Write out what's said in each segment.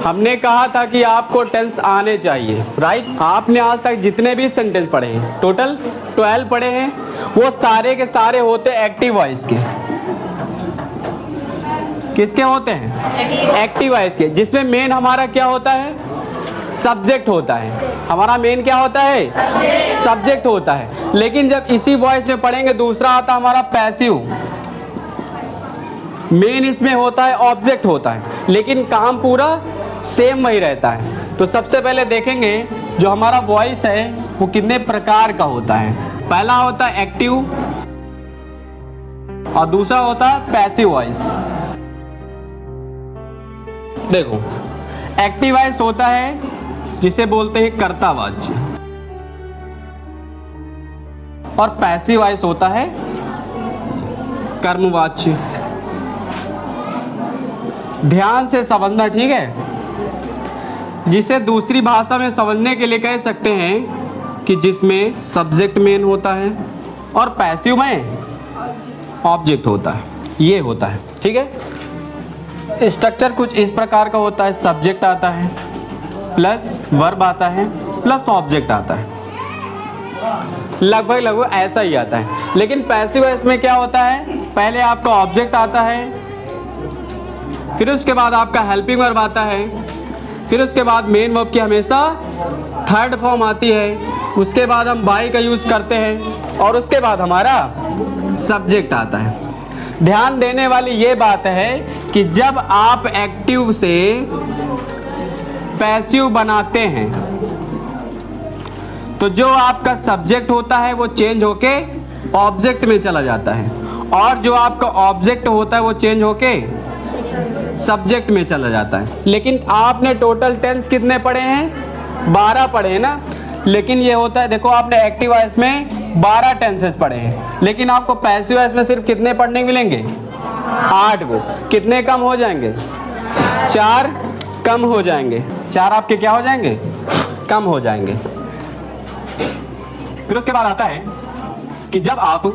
हमने कहा था कि आपको टेंस आने चाहिए, राइट। आपने आज तक जितने भी सेंटेंस पढ़े हैं, टोटल 12 पढ़े हैं, वो सारे के सारे होते एक्टिव वॉइस के। किसके होते हैं? एक्टिव वॉइस के, जिसमें मेन हमारा क्या होता है? सब्जेक्ट होता है। हमारा मेन क्या होता है? सब्जेक्ट होता है। लेकिन जब इसी वॉइस में पढ़ेंगे, दूसरा आता हमारा पैसिव। मेन इसमें होता है ऑब्जेक्ट होता है, लेकिन काम पूरा सेम वही रहता है। तो सबसे पहले देखेंगे जो हमारा वॉइस है वो कितने प्रकार का होता है। पहला होता है एक्टिव और दूसरा होता है पैसिव वॉइस। देखो, एक्टिव वॉइस होता है जिसे बोलते हैं कर्तावाच्य, और पैसिव वॉइस होता है कर्मवाच्य। ध्यान से समझना, ठीक है। जिसे दूसरी भाषा में समझने के लिए कह सकते हैं कि जिसमें सब्जेक्ट मेन होता है और पैसिव में ऑब्जेक्ट होता है, ये होता है, ठीक है। स्ट्रक्चर कुछ इस प्रकार का होता है, सब्जेक्ट आता है प्लस वर्ब आता है प्लस ऑब्जेक्ट आता है, लगभग ऐसा ही आता है। लेकिन पैसिव वॉइस में क्या होता है? पहले आपका ऑब्जेक्ट आता है, फिर उसके बाद आपका हेल्पिंग वर्ब आता है, फिर उसके बाद मेन वर्ब की हमेशा थर्ड फॉर्म आती है, उसके बाद हम बाई का यूज करते हैं और उसके बाद हमारा सब्जेक्ट आता है। ध्यान देने वाली ये बात है कि जब आप एक्टिव से पैसिव बनाते हैं तो जो आपका सब्जेक्ट होता है वो चेंज होके ऑब्जेक्ट में चला जाता है, और जो आपका ऑब्जेक्ट होता है वो चेंज होके सब्जेक्ट में चला जाता है। लेकिन आपने टोटल टेंस कितने पढ़े हैं? 12 पढ़े हैं ना। लेकिन ये होता है, देखो आपने एक्टिव वॉइस में 12 टेंसेस पढ़े हैं, लेकिन आपको पैसिव वॉइस में सिर्फ कितने पढ़ने मिलेंगे? 8 को। कितने कम हो जाएंगे? 4 कम हो जाएंगे। 4 आपके क्या हो जाएंगे? कम हो जाएंगे। फिर उसके बाद आता है कि जब आप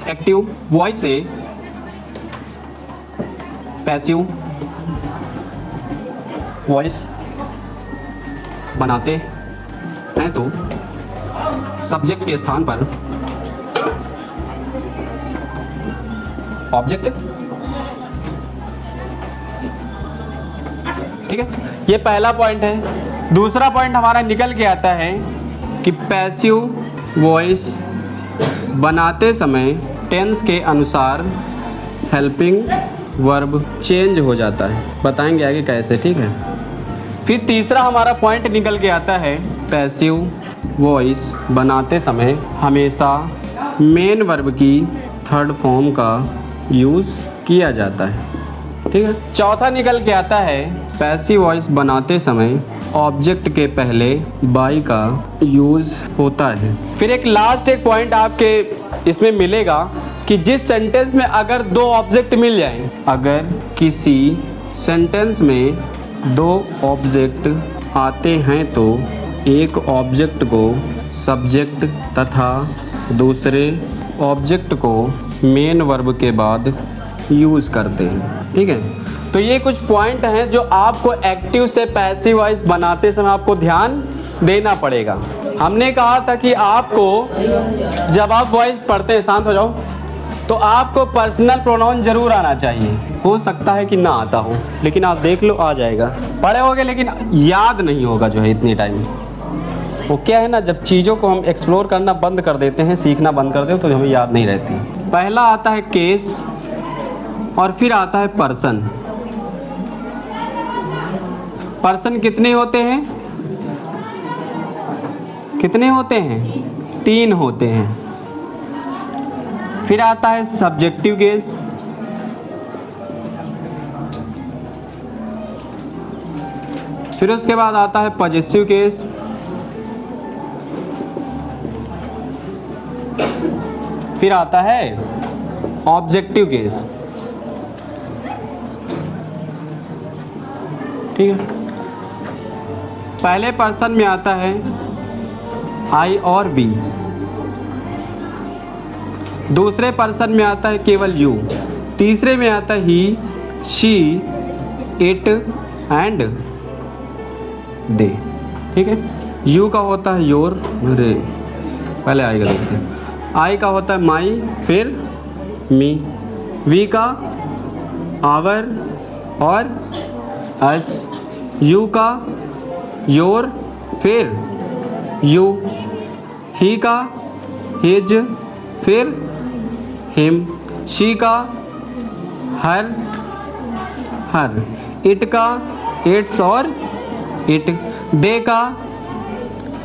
एक्टिव वॉइस से पैसिव वॉइस बनाते हैं तो सब्जेक्ट के स्थान पर ऑब्जेक्ट, ठीक है। ये पहला पॉइंट है। दूसरा पॉइंट हमारा निकल के आता है कि पैसिव वॉइस बनाते समय टेंस के अनुसार हेल्पिंग वर्ब चेंज हो जाता है। बताएंगे आगे कैसे, ठीक है। फिर तीसरा हमारा पॉइंट निकल के आता है, पैसिव वॉइस बनाते समय हमेशा मेन वर्ब की थर्ड फॉर्म का यूज़ किया जाता है, ठीक है। चौथा निकल के आता है, पैसिव वॉइस बनाते समय ऑब्जेक्ट के पहले बाई का यूज़ होता है। फिर एक लास्ट एक पॉइंट आपके इसमें मिलेगा कि जिस सेंटेंस में अगर 2 ऑब्जेक्ट मिल जाएं, अगर किसी सेंटेंस में 2 ऑब्जेक्ट आते हैं तो एक ऑब्जेक्ट को सब्जेक्ट तथा दूसरे ऑब्जेक्ट को मेन वर्ब के बाद यूज़ करते हैं, ठीक है। तो ये कुछ पॉइंट हैं जो आपको एक्टिव से पैसिव वॉइस बनाते समय आपको ध्यान देना पड़ेगा। हमने कहा था कि आपको जब आप वॉइस पढ़ते हैं, शांत हो जाओ, तो आपको पर्सनल प्रोनाउन जरूर आना चाहिए। हो सकता है कि ना आता हो, लेकिन आप देख लो आ जाएगा। पढ़े होगे लेकिन याद नहीं होगा जो है इतनी टाइम। वो क्या है ना, जब चीज़ों को हम एक्सप्लोर करना बंद कर देते हैं, सीखना बंद कर देते हैं, तो हमें याद नहीं रहती। पहला आता है केस और फिर आता है पर्सन। पर्सन कितने होते हैं? कितने होते हैं? 3 होते हैं। फिर आता है सब्जेक्टिव केस, फिर उसके बाद आता है पॉजेसिव केस, फिर आता है ऑब्जेक्टिव केस, ठीक है। पहले पर्सन में आता है आई और बी, दूसरे पर्सन में आता है केवल यू, तीसरे में आता है ही, शी, इट, एंड दे। ठीक है, यू का होता है योर, अरे पहले आई का देखते हैं। आई का होता है माई, फिर मी। वी का आवर और अस। यू का योर, फिर यू। ही का हिज, फिर हिम। शी का हर, हर। इट का इट्स और इट। दे का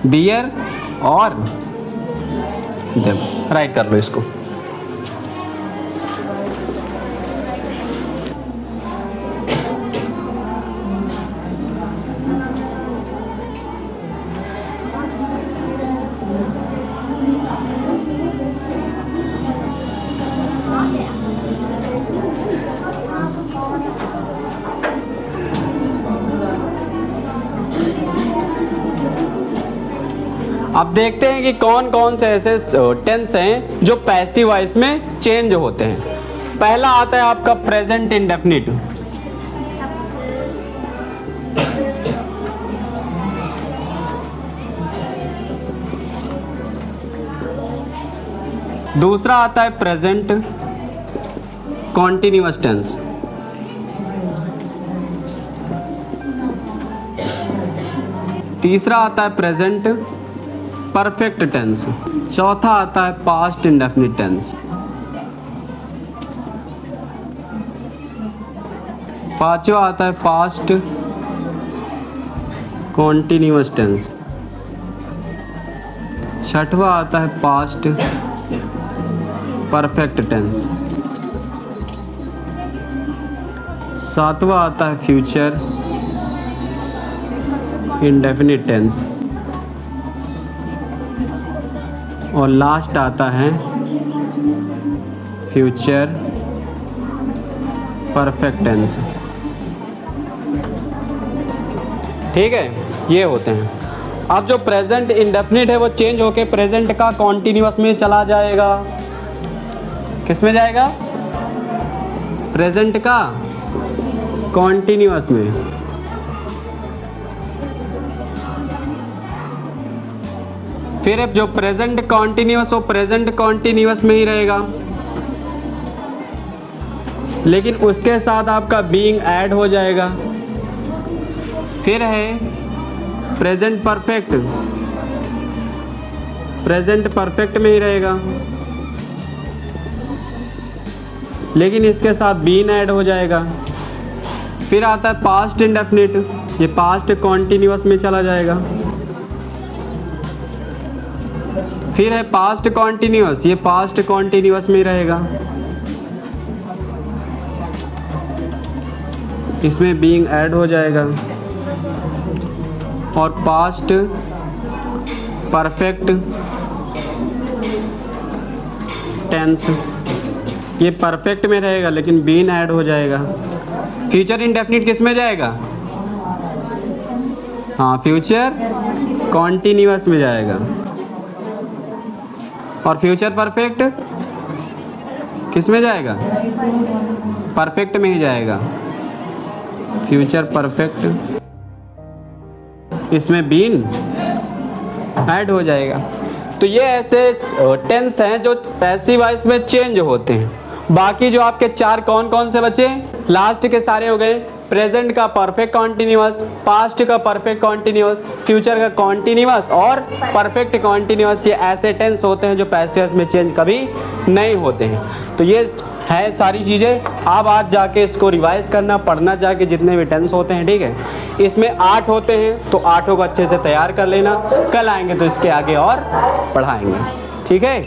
डियर और देम। राइट कर लो इसको। अब देखते हैं कि कौन कौन से ऐसे टेंस हैं जो पैसिव वॉइस में चेंज होते हैं। पहला आता है आपका प्रेजेंट इंडेफिनिट। दूसरा आता है प्रेजेंट कॉन्टिन्यूअस टेंस। तीसरा आता है प्रेजेंट परफेक्ट टेंस। चौथा आता है पास्ट इंडेफिनिट टेंस। पांचवा आता है पास्ट कॉन्टिन्यूअस टेंस। छठवा आता है पास्ट परफेक्ट टेंस। सातवां आता है फ्यूचर इंडेफिनिट टेंस। और लास्ट आता है फ्यूचर परफेक्ट टेंस। ठीक है, ये होते हैं। अब जो प्रेजेंट इंडेफिनिट है वो चेंज होके प्रेजेंट का कॉन्टिन्यूअस में चला जाएगा। किस में जाएगा? प्रेजेंट का कॉन्टिन्यूअस में। फिर अब जो प्रेजेंट कॉन्टिन्यूअस वो प्रेजेंट कॉन्टिन्यूअस में ही रहेगा, लेकिन उसके साथ आपका बीइंग ऐड हो जाएगा। फिर है प्रेजेंट परफेक्ट, प्रेजेंट परफेक्ट में ही रहेगा, लेकिन इसके साथ बीइंग ऐड हो जाएगा। फिर आता है पास्ट इंडेफिनिट, ये पास्ट कॉन्टिन्यूअस में चला जाएगा। फिर है पास्ट कॉन्टिन्यूअस, ये पास्ट कॉन्टिन्यूअस में ही रहेगा, इसमें बीइंग ऐड हो जाएगा। और पास्ट परफेक्ट टेंस, ये परफेक्ट में रहेगा लेकिन बीइंग ऐड हो जाएगा। फ्यूचर इंडेफिनिट किस में जाएगा? हाँ, फ्यूचर कॉन्टिन्यूअस में जाएगा। और फ्यूचर परफेक्ट किस में जाएगा? परफेक्ट में ही जाएगा। फ्यूचर परफेक्ट, इसमें बीन ऐड हो जाएगा। तो ये ऐसे टेंस हैं जो पैसिव वॉइस में चेंज होते हैं। बाकी जो आपके चार कौन कौन से बचे? लास्ट के सारे हो गए प्रेजेंट का परफेक्ट कॉन्टिन्यूअस, पास्ट का परफेक्ट कॉन्टिन्यूअस, फ्यूचर का कॉन्टिन्यूअस और परफेक्ट कॉन्टिन्यूअस। ये ऐसे टेंस होते हैं जो पैसिव वॉइस में चेंज कभी नहीं होते हैं। तो ये है सारी चीज़ें। आप आज जाके इसको रिवाइज करना, पढ़ना जाके जितने भी टेंस होते हैं। ठीक है, इसमें 8 होते हैं तो 8 को अच्छे से तैयार कर लेना। कल आएंगे तो इसके आगे और पढ़ाएंगे। ठीक है।